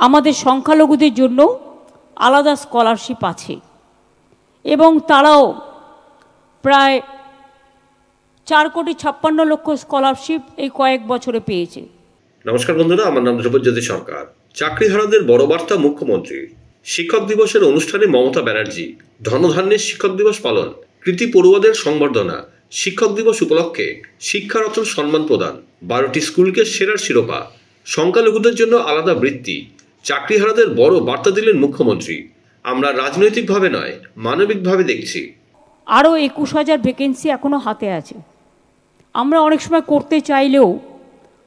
আমাদের সংখ্যালঘুদের জন্য আলাদা স্কলারশিপ আছে এবং তারাও প্রায় 4,56,00,000 স্কলারশিপ এই কয়েক বছরে পেয়েছে। নমস্কার বন্ধুরা, আমার নাম ধ্রুবজ্যোতি সরকার। চাকরিহারাদের বড় বার্তা মুখ্যমন্ত্রী। শিক্ষক দিবসের অনুষ্ঠানে মমতা ব্যানার্জি। ধনধান্যের শিক্ষক দিবস পালন, কৃতি পড়ুয়াদের সংবর্ধনা, শিক্ষক দিবস উপলক্ষে শিক্ষারত্ন সম্মান প্রদান, 12টি স্কুলকে সেরার শিরোপা, সংখ্যালঘুদের জন্য আলাদা বৃত্তি। চাকরিহারাদের বড় বার্তা দিলেন মুখ্যমন্ত্রী। আমরা রাজনৈতিকভাবে নয়, মানবিকভাবে দেখছি। আরও 21,000 ভ্যাকেন্সি এখনও হাতে আছে। আমরা অনেক সময় করতে চাইলেও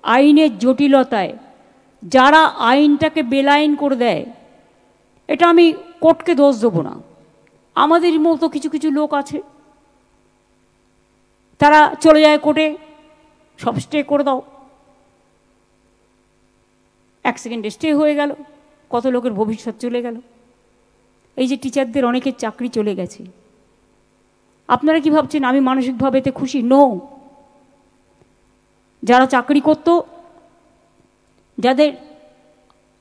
আইনের জটিলতায় যারা আইনটাকে বেলাইন করে দেয়, এটা আমি কোর্টকে দোষ দেবো না, আমাদের মতো কিছু কিছু লোক আছে, তারা চলে যায় কোর্টে, সব স্টে করে দাও, 1 সেকেন্ডে স্টে হয়ে গেল, কত লোকের ভবিষ্যৎ চলে গেল। এই যে টিচারদের অনেকের চাকরি চলে গেছে, আপনারা কি ভাবছেন আমি মানসিকভাবে এতে খুশি? নো। যারা চাকরি করত, যাদের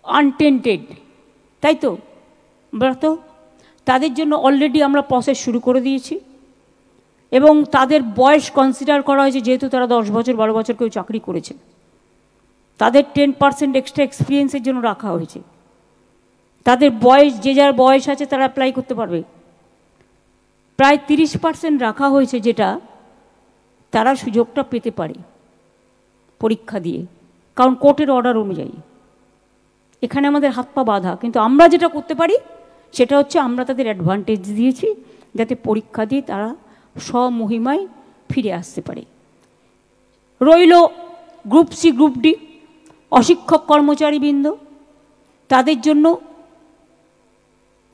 আনটেন্টেড, তাই তো তো তাদের জন্য অলরেডি আমরা প্রসেস শুরু করে দিয়েছি এবং তাদের বয়স কনসিডার করা হয়েছে, যেহেতু তারা 10 বছর 12 বছর কেউ চাকরি করেছে, তাদের 10% এক্সট্রা এক্সপিরিয়েন্সের জন্য রাখা হয়েছে। তাদের বয়স, যে যার বয়স আছে তারা অ্যাপ্লাই করতে পারবে। প্রায় 30% রাখা হয়েছে, যেটা তারা সুযোগটা পেতে পারে পরীক্ষা দিয়ে, কারণ কোর্টের অর্ডার অনুযায়ী। এখানে আমাদের হাত পা বাঁধা, কিন্তু আমরা যেটা করতে পারি সেটা হচ্ছে আমরা তাদের অ্যাডভান্টেজ দিয়েছি যাতে পরীক্ষা দিয়ে তারা স্বমহিমায় ফিরে আসতে পারে। রইল গ্রুপ সি, গ্রুপ ডি, অশিক্ষক কর্মচারীবৃন্দ, তাদের জন্য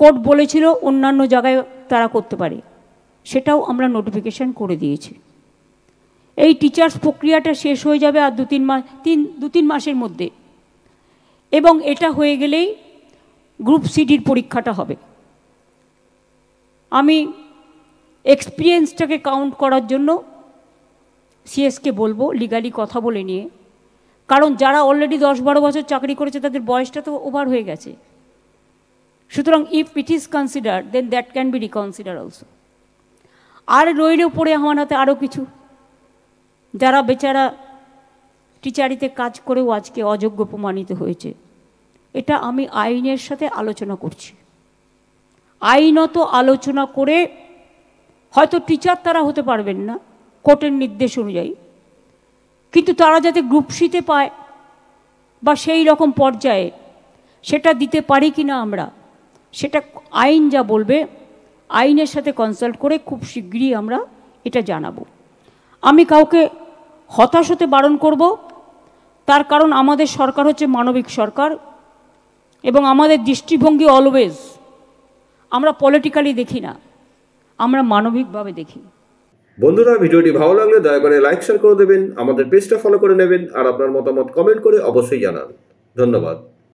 কোর্ট বলেছিল অন্যান্য জায়গায় তারা করতে পারে, সেটাও আমরা নোটিফিকেশান করে দিয়েছি। এই টিচার্স প্রক্রিয়াটা শেষ হয়ে যাবে আর 2-3 মাসের মধ্যে, এবং এটা হয়ে গেলেই গ্রুপ সিডির পরীক্ষাটা হবে। আমি এক্সপিরিয়েন্সটাকে কাউন্ট করার জন্য সিএসকে বলবো লিগালি কথা বলে নিয়ে, কারণ যারা অলরেডি 10-12 বছর চাকরি করেছে তাদের বয়সটা তো ওভার হয়ে গেছে। সুতরাং if it is consider, then that can be reconsider also. আর রইলেও পড়ে আমার হাতে আরও কিছু, যারা বেচারা টিচারিতে কাজ করেও আজকে অযোগ্য প্রমাণিত হয়েছে। এটা আমি আইনের সাথে আলোচনা করছি, আইনত আলোচনা করে হয়তো টিচার তারা হতে পারবেন না কোর্টের নির্দেশ অনুযায়ী, কিন্তু তারা যাতে গ্রুপ সিতে পায় বা সেই রকম পর্যায়ে সেটা দিতে পারি কি না আমরা, সেটা আইন যা বলবে আইনের সাথে কনসাল্ট করে খুব শীঘ্রই আমরা এটা জানাবো। আমি কাউকে হতাশ হতে বারণ করব, তার কারণ আমাদের সরকার হচ্ছে মানবিক সরকার এবং আমাদের দৃষ্টিভঙ্গি অলওয়েজ আমরা পলিটিক্যালি দেখি না, আমরা মানবিকভাবে দেখি। বন্ধুরা, ভিডিওটি ভালো লাগলে দয়া করে লাইক শেয়ার করে দেবেন, আমাদের পেজটা ফলো করে নেবেন আর আপনার মতামত কমেন্ট করে অবশ্যই জানান। ধন্যবাদ।